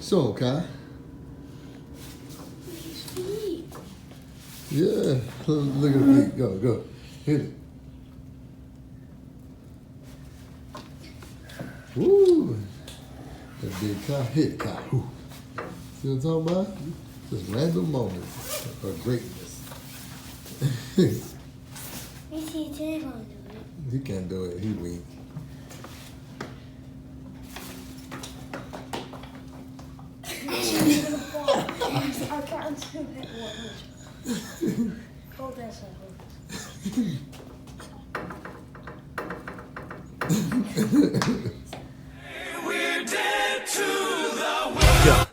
So, Kai. Yeah, look at the feet. Go. Hit it. Woo! That big Kai hit Kai. Woo. See what I'm talking about? Just random moments of greatness. He can't do it. He weak. I can't do it. Hold this up. We're dead to the world. Yeah.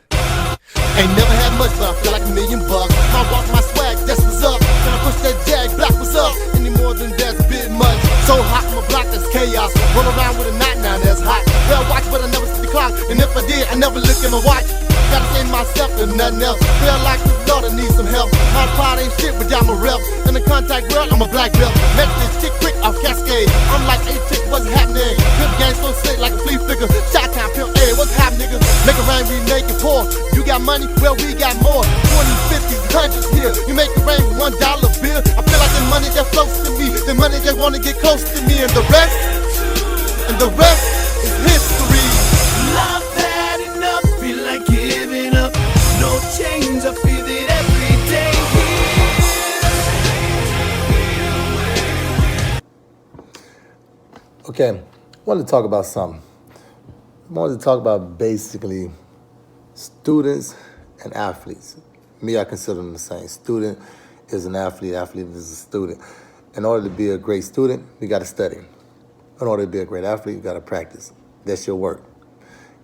Ain't never had much, but I feel like $1,000,000. My walk, my swag, that's what's up. Can I push that jag, black what's up? Any more than that's a bit much. So hot, my block, that's chaos. Roll around with a knot now, that's hot. Well, watch, but I never see the clock. And if I did, I never look at my watch. Gotta save myself and nothing else. Feel like the Lord, I need some help. My pride ain't shit, but I'm a rep. In the contact world, I'm a black belt. Met this chick quick off Cascade. I'm like, hey chick, what's happening? Pimp gang so sick like a flea flicker. Shot time, pimp, hey, what's happening, nigga? Make it rain, we make it pour. You got money, well, we got more. 20s, 50s, 100s here. You make it rain with $1 bill. I feel like the money that flows to me. The money that wanna get close to me. And the rest is history. Love had enough, feel like giving up. No change, I feel it every day here. Okay, I wanted to talk about something. I wanted to talk about basically students and athletes. Me, I consider them the same. Student is an athlete, athlete is a student. In order to be a great student, you got to study. In order to be a great athlete, you got to practice. That's your work.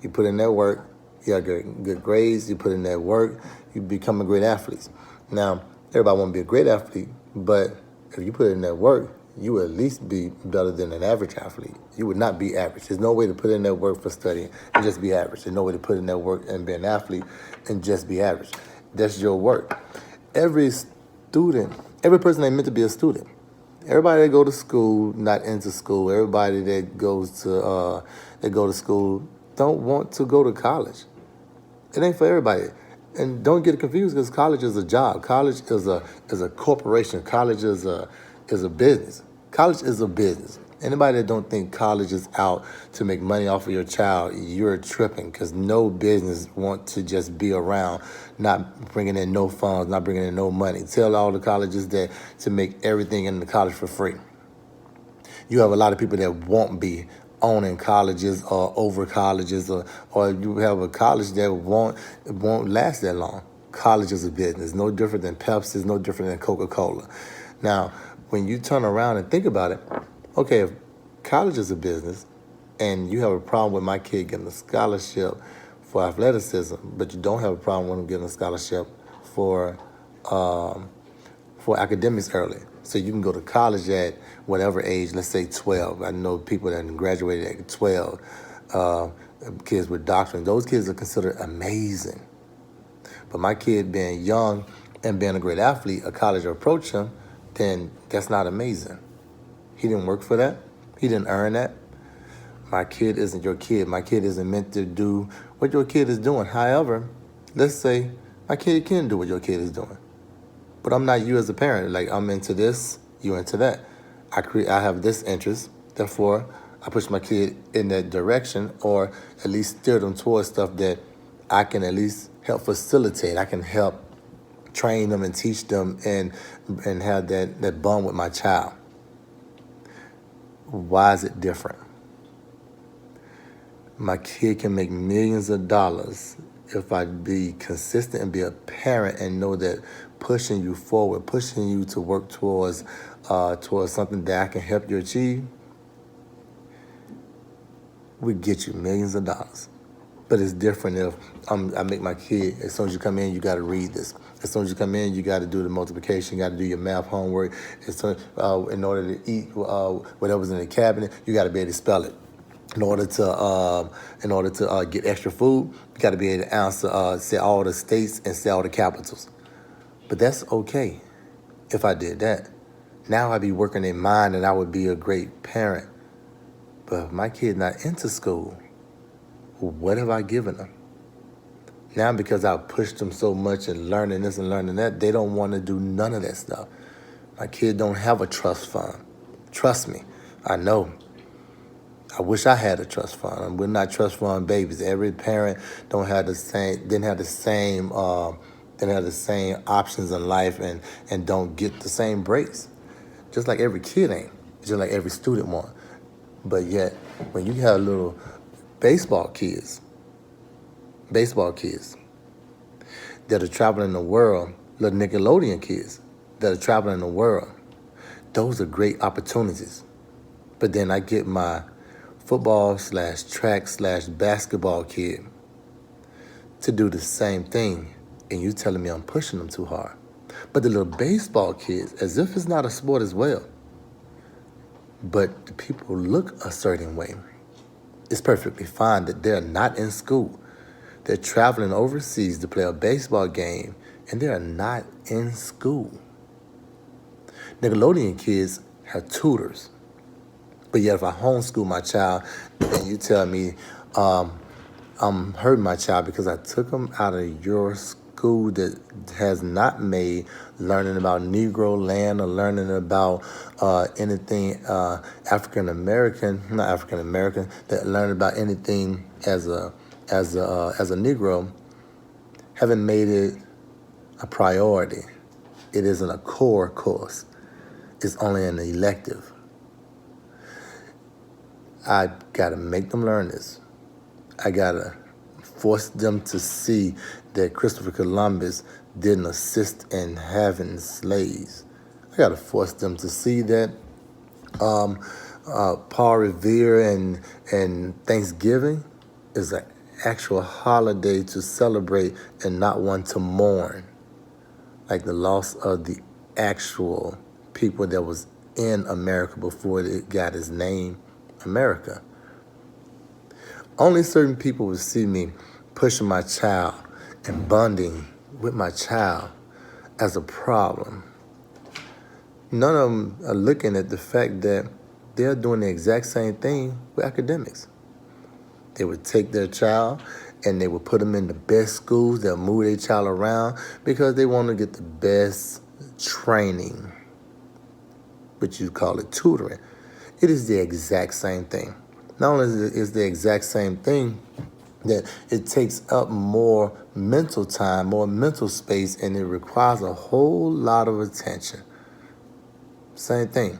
You put in that work, you got good grades, you put in that work, you become a great athlete. Now, everybody want to be a great athlete, but if you put in that work, you would at least be better than an average athlete. You would not be average. There's no way to put in that work for studying and just be average. There's no way to put in that work and be an athlete and just be average. That's your work. Every student, every person ain't meant to be a student. Everybody that go to school, not into school, everybody that go to school don't want to go to college. It ain't for everybody. And don't get confused because college is a job. College is a corporation. College is a business. College is a business. Anybody that don't think college is out to make money off of your child, you're tripping because no business want to just be around, not bringing in no funds, not bringing in no money. Tell all the colleges that to make everything in the college for free. You have a lot of people that won't be owning colleges or over colleges, or you have a college that won't last that long. College is a business, no different than Pepsi, it's no different than Coca-Cola. Now, when you turn around and think about it, okay, if college is a business and you have a problem with my kid getting a scholarship for athleticism, but you don't have a problem with him getting a scholarship for academics early. So you can go to college at whatever age, let's say 12. I know people that graduated at 12, kids with doctorates. Those kids are considered amazing. But my kid being young and being a great athlete, a college approach him, then that's not amazing. He didn't work for that. He didn't earn that. My kid isn't your kid. My kid isn't meant to do what your kid is doing. However, let's say my kid can do what your kid is doing. But I'm not you as a parent. Like, I'm into this, you into that. I have this interest, therefore I push my kid in that direction, or at least steer them towards stuff that I can at least help facilitate. I can help train them and teach them and have that bond with my child. Why is it different? My kid can make millions of dollars if I be consistent and be a parent and know that pushing you forward, pushing you to work towards something that I can help you achieve, we get you millions of dollars. But it's different if I make my kid, as soon as you come in, you got to read this. As soon as you come in, you got to do the multiplication, you got to do your math homework. In order to eat whatever's in the cabinet, you got to be able to spell it. In order to get extra food, you got to be able to say all the states and say all the capitals. But that's okay if I did that. Now I'd be working in mind and I would be a great parent. But if my kid's not into school, what have I given them? Now because I've pushed them so much and learning this and learning that, they don't want to do none of that stuff. My kid don't have a trust fund. Trust me, I know. I wish I had a trust fund. We're not trust fund babies. Every parent didn't have the same options in life and don't get the same breaks. Just like every kid ain't. Just like every student want. But yet, when you have little baseball kids that are traveling the world, little Nickelodeon kids that are traveling the world, those are great opportunities. But then I get my football/track/basketball kid to do the same thing, and you telling me I'm pushing them too hard. But the little baseball kids, as if it's not a sport as well, but the people look a certain way. It's perfectly fine that they're not in school. They're traveling overseas to play a baseball game, and they are not in school. Nickelodeon kids have tutors. But yet if I homeschool my child, and you tell me I'm hurting my child because I took him out of your school that has not made learning about Negro land or learning about anything African American, that learn about anything as a Negro, haven't made it a priority. It isn't a core course. It's only an elective. I gotta make them learn this. I gotta force them to see that Christopher Columbus didn't assist in having slaves. I gotta force them to see that Paul Revere and Thanksgiving is an actual holiday to celebrate and not one to mourn, like the loss of the actual people that was in America before it got its name, America. Only certain people would see me pushing my child and bonding with my child as a problem. None of them are looking at the fact that they're doing the exact same thing with academics. They would take their child and they would put them in the best schools. They'll move their child around because they want to get the best training, but you call it tutoring. It is the exact same thing. Not only is it the exact same thing, that it takes up more mental time, more mental space, and it requires a whole lot of attention. Same thing.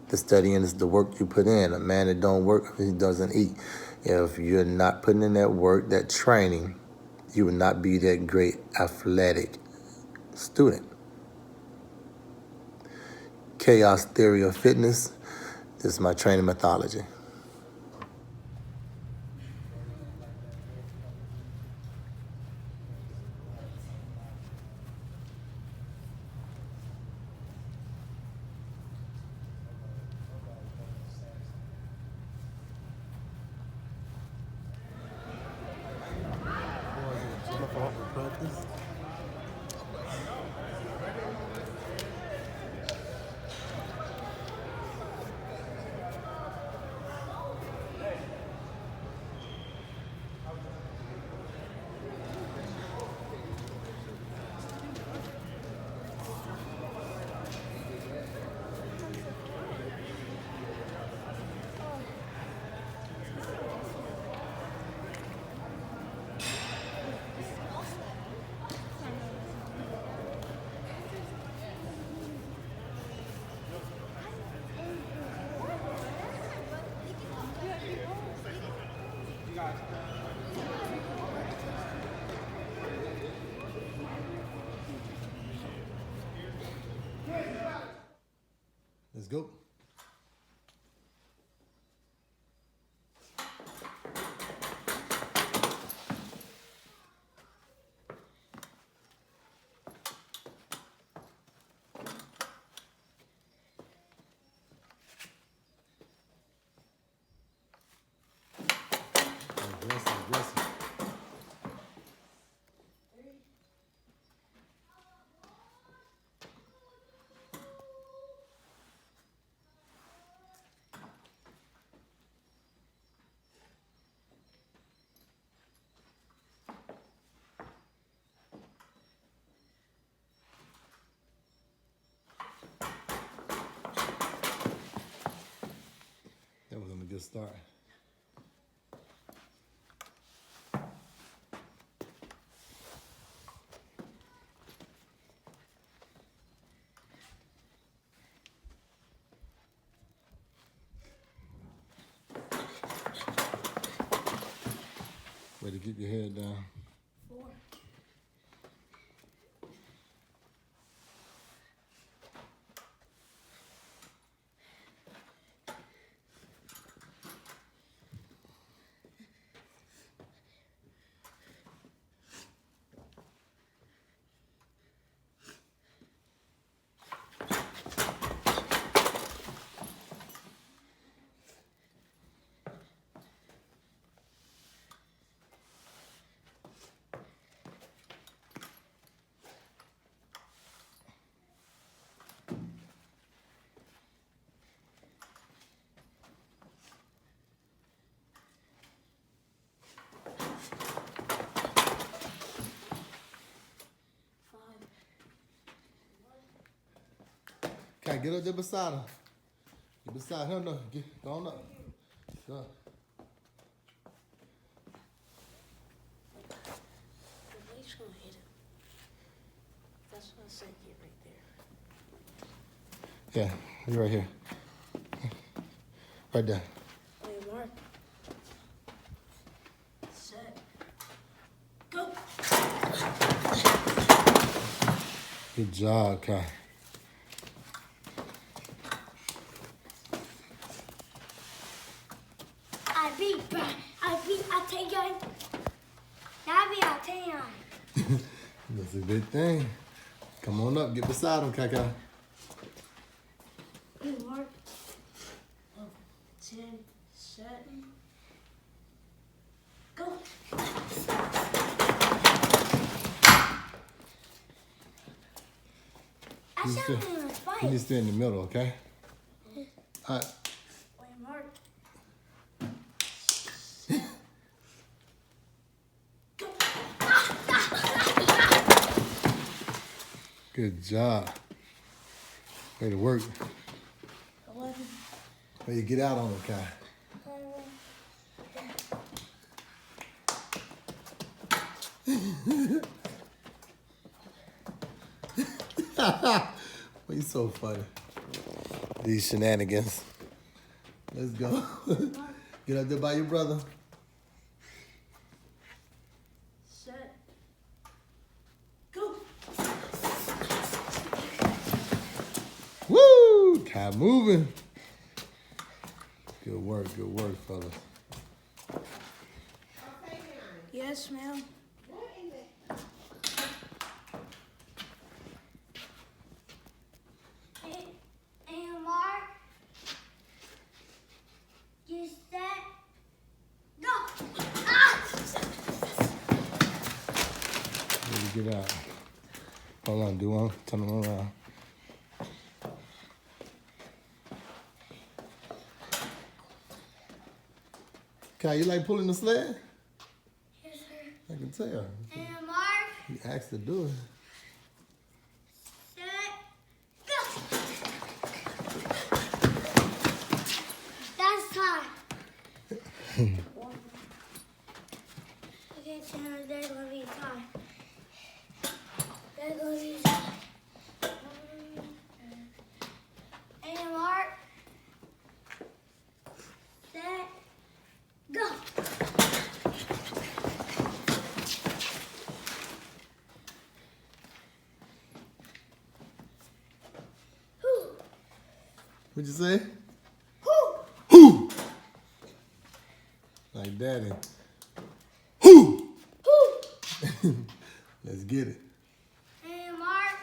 The studying is the work you put in. A man that don't work, he doesn't eat. If you're not putting in that work, that training, you will not be that great athletic student. Chaos Theory of Fitness. This is my training methodology. Let's go. just start. Way to keep your head down. 4. Okay, get up there beside him. Get beside him, no. Go on up. Go. The weight's gonna hit him. That's what I said, get right there. Yeah, you're right here. Right there. Wait, Mark. Set. Go! Good job, Kai. That's a good thing. Come on up, get beside him, Kai Kai. Hey, Mark. 10, set, go. I You sounded in a need fight. to stay in the middle, okay? All right. Wait, Mark. Go. Good job. Way to work. 11. Way you get out on him, Kai. Well, you so funny. These shenanigans. Let's go. Get up there by your brother. Set. Go. Woo! Kai moving. Good work, fellas. Yes, ma'am. And Mark, you set, go. Way to get out. Hold on, do one. Turn them around. Kai, you like pulling the sled? Yes, sir. I can tell. And Mark, You asked to do it. set, go. That's time. Okay, so there's gonna be time. There's gonna be time. And Mark, set, go. Whew. What'd you say? Whew. Whoo! Like daddy. Whoo! Whew. Let's get it. And Mark,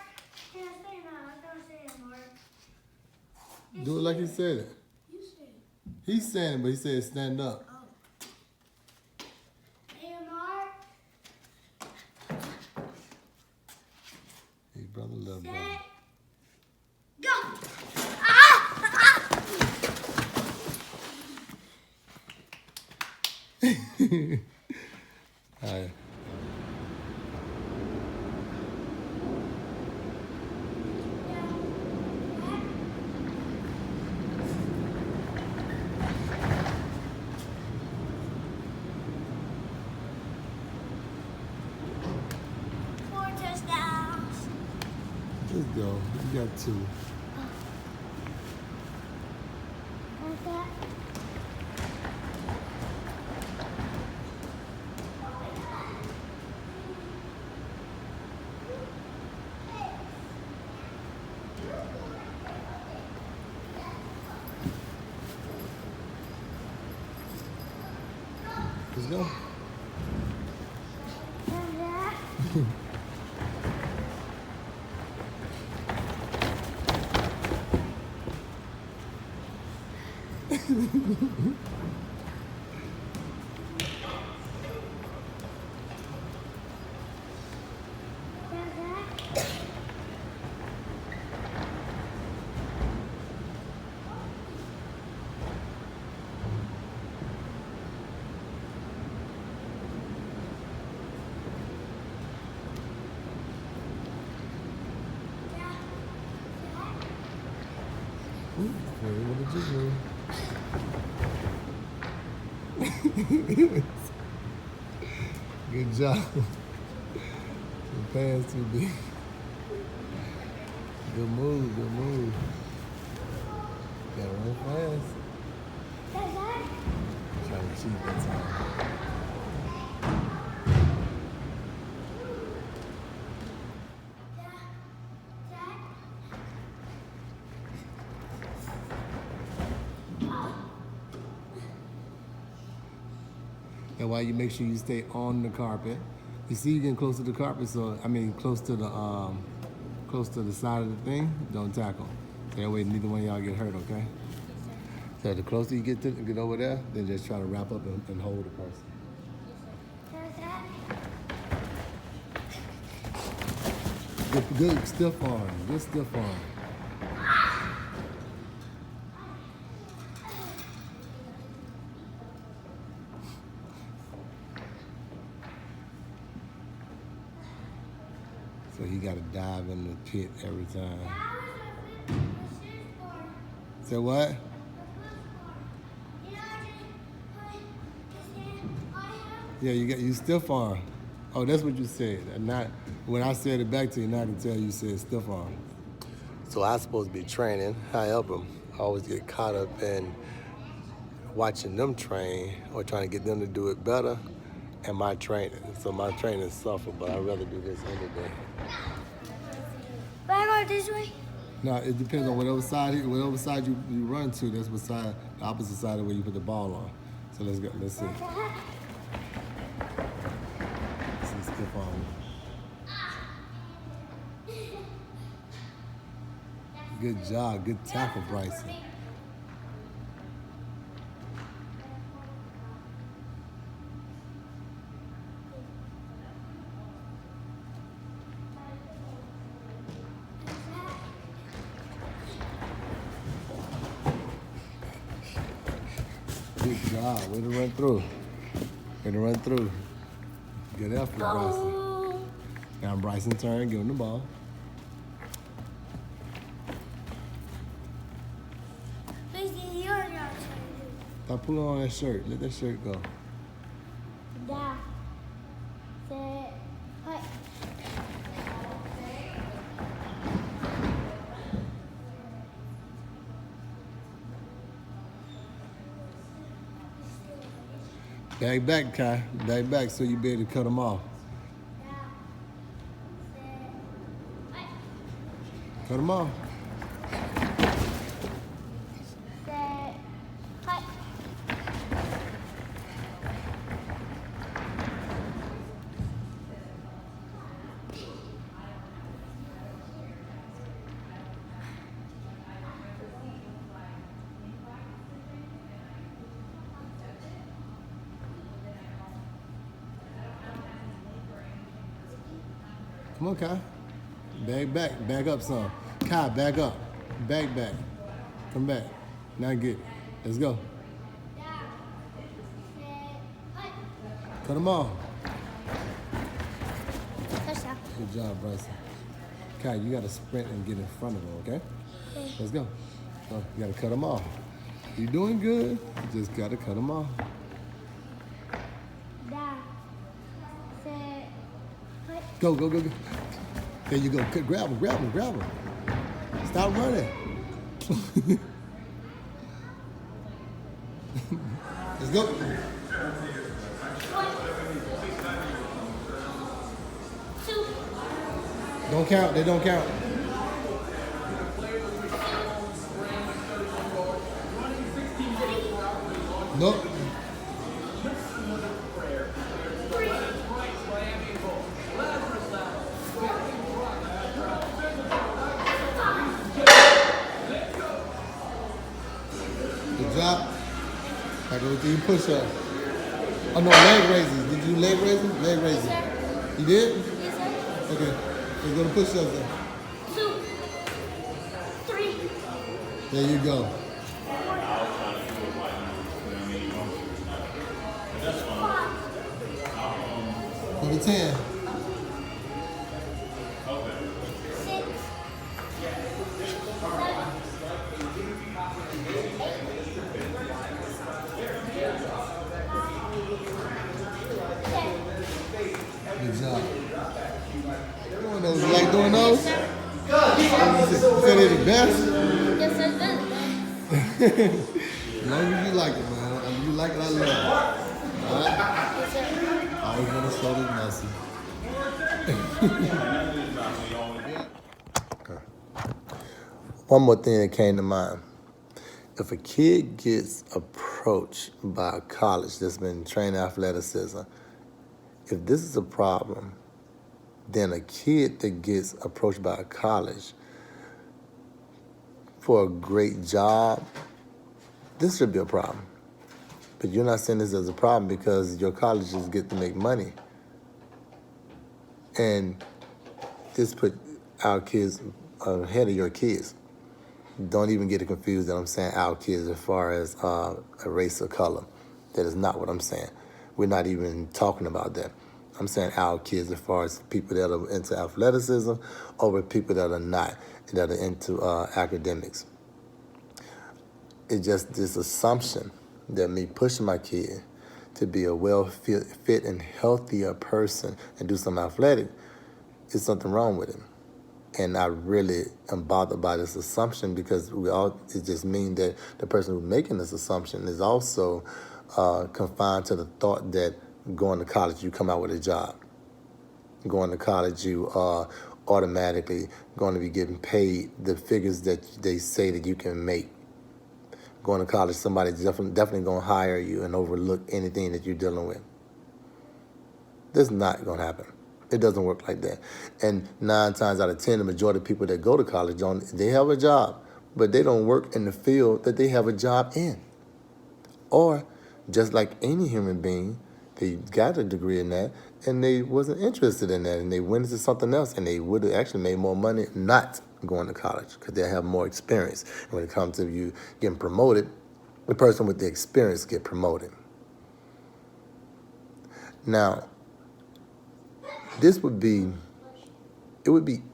can't say no. I don't say it, Mark. Do it like he said it. You say it. He's saying it, but he said stand up. And Mark, Hey, brother, little brother. set, go. Ah! All right. go. You got 2. Let's go. What did you do? Good job. The pants too big. Good move, good move. Gotta run fast. Trying to cheat that time. And why you make sure you stay on the carpet. You see, you getting close to the carpet, so I mean close to the side of the thing. Don't tackle. That way, neither one of y'all get hurt. Okay. So the closer you get over there, then just try to wrap up and hold the person. Good stiff arm. Good stiff arm. So he got to dive in the pit every time. Say what? Yeah, you stiff arm. Oh, that's what you said. And not when I said it back to you, now I can tell you said stiff arm. So I'm supposed to be training. However, I always get caught up in watching them train or trying to get them to do it better and my training. So my training suffer, but I'd rather do this any day. But I go this way? No, it depends on whatever side you run to, that's what side, the opposite side of where you put the ball on. So let's go, let's see. Skip on. Good job, good tackle, Bryson. Good job, way to run through. Way to run through. Good effort, Bryson. Now Bryson's turn, give him the ball. Stop pulling on that shirt. Let that shirt go. Da. Se. Hai. Bag back, Kai. Bag back so you be able to cut them off. Cut them off. Come on, Kai. Bag back. Back up some. Kai, back up. Back back. Come back. Now get it. Let's go. Cut them off. Good job, Bryson. Kai, you got to sprint and get in front of them, okay? Let's go. So you got to cut them off. You're doing good. You just got to cut them off. Go, go, go, go. There you go. Grab him, grab him, grab him. Stop running. Let's go. Don't count. They don't count. Nope. Good job. I go do your push-up. Oh no, leg raises. Did you do leg raises? Leg raises. You did? Yes, sir. Okay. Let's go to push-ups then. 2, 3, There you go. 5, Number 10. 6, 7, 8, 10. Good job. Doing those. You like doing those? You said they're the best? Yes, sir. That's As long as you like it, man. If you like it, I love it. All right? yes, sir. I always want to slow this messy. One more thing that came to mind. If a kid gets approached by a college that's been trained athleticism, if this is a problem, then a kid that gets approached by a college for a great job, this should be a problem. But you're not saying this as a problem because your colleges get to make money. And this put our kids ahead of your kids. Don't even get it confused that I'm saying our kids as far as a race or color. That is not what I'm saying. We're not even talking about that. I'm saying our kids as far as people that are into athleticism over people that are not, that are into academics. It's just this assumption that me pushing my kid to be a well-fit and healthier person and do some athletic is something wrong with him. And I really am bothered by this assumption because it just means that the person who's making this assumption is also confined to the thought that going to college, you come out with a job. Going to college, you are automatically going to be getting paid the figures that they say that you can make. Going to college, somebody's definitely going to hire you and overlook anything that you're dealing with. That's not going to happen. It doesn't work like that. And 9 times out of 10, the majority of people that go to college, they have a job, but they don't work in the field that they have a job in. Or, just like any human being, they got a degree in that, and they wasn't interested in that, and they went into something else, and they would have actually made more money not going to college because they have more experience. And when it comes to you getting promoted, the person with the experience get promoted. Now, it would be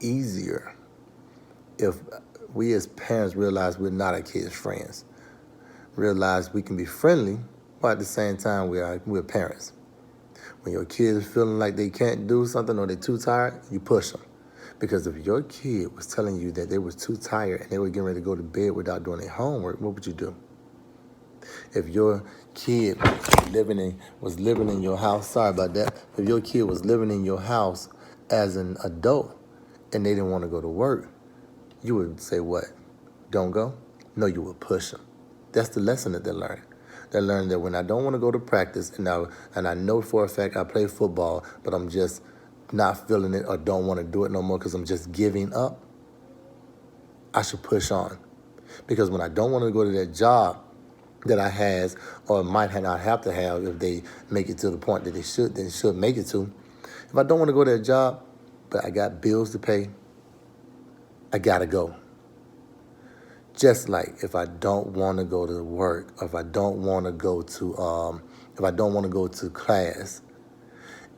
easier if we as parents realize we're not our kids' friends. Realize we can be friendly, but at the same time we're parents. When your kid is feeling like they can't do something or they're too tired, you push them. Because if your kid was telling you that they was too tired and they were getting ready to go to bed without doing their homework, what would you do? If your kid was living in your house, sorry about that, if your kid was living in your house as an adult and they didn't want to go to work, you would say what? Don't go? No, you would push them. That's the lesson that they're learning. They're learning that when I don't want to go to practice and I know for a fact I play football, but I'm just not feeling it or don't want to do it no more because I'm just giving up, I should push on. Because when I don't want to go to that job that I has or might not have to have if they make it to the point that they should make it to, if I don't want to go to that job, but I got bills to pay, I gotta go. Just like if I don't want to go to work, or if I don't want to go to class,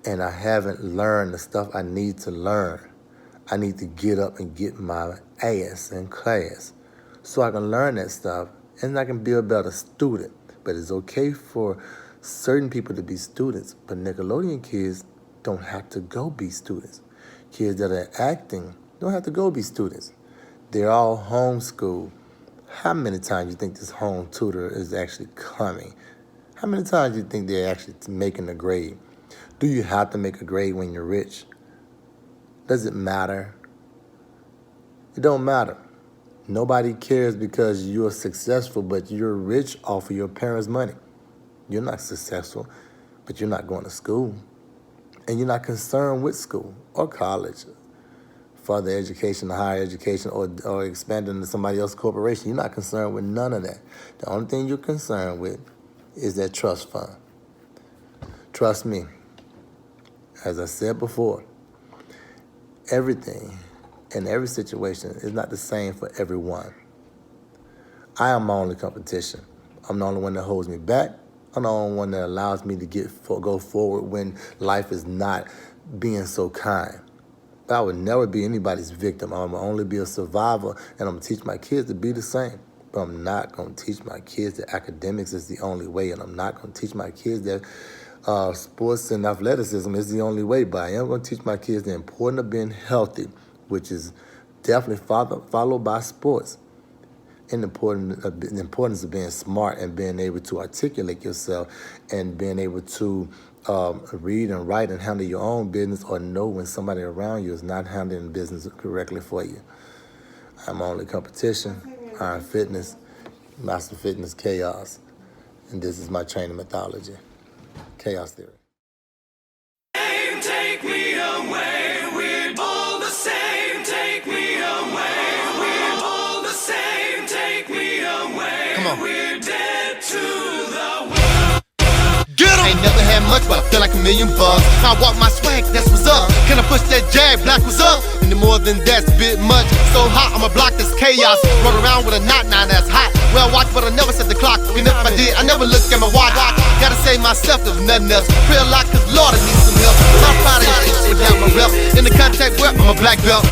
and I haven't learned the stuff I need to learn, I need to get up and get my ass in class so I can learn that stuff and I can be a better student. But it's okay for certain people to be students, but Nickelodeon kids don't have to go be students. Kids that are acting don't have to go be students. They're all homeschooled. How many times do you think this home tutor is actually coming? How many times do you think they're actually making a grade? Do you have to make a grade when you're rich? Does it matter? It don't matter. Nobody cares because you're successful, but you're rich off of your parents' money. You're not successful, but you're not going to school. And you're not concerned with school or college, further education, higher education, or expanding into somebody else's corporation. You're not concerned with none of that. The only thing you're concerned with is that trust fund. Trust me. As I said before, everything in every situation is not the same for everyone. I am my only competition. I'm the only one that holds me back. I'm the only one that allows me to go forward when life is not being so kind. But I would never be anybody's victim. I'm gonna only be a survivor, and I'm gonna teach my kids to be the same. But I'm not gonna teach my kids that academics is the only way, and I'm not gonna teach my kids that sports and athleticism is the only way. But I am gonna teach my kids the importance of being healthy, which is definitely followed by sports. And the importance of being smart and being able to articulate yourself and being able to read and write and handle your own business, or know when somebody around you is not handling business correctly for you. I'm only competition, Iron Fitness, Master Fitness Chaos, and this is my training methodology, Chaos Theory. Take me away, we're all the same. Take me away, we're all the same. Take me away, Come on. we're dead to the world. Get 'em! Ain't never had much, but I feel like $1 million. I walk my swag, that's what's up. Can I push that jag? Black was up. And more than that's a bit much. So hot, I'ma block this chaos. Run around with a knot, now that's hot. Well, watch, but I never set the clock. And if I did, I never look at my watch. Gotta save myself, if nothing else. Pray a lot, cause Lord, I need some help. I'm proud of this shit without my rep. In the contact where I'm a black belt.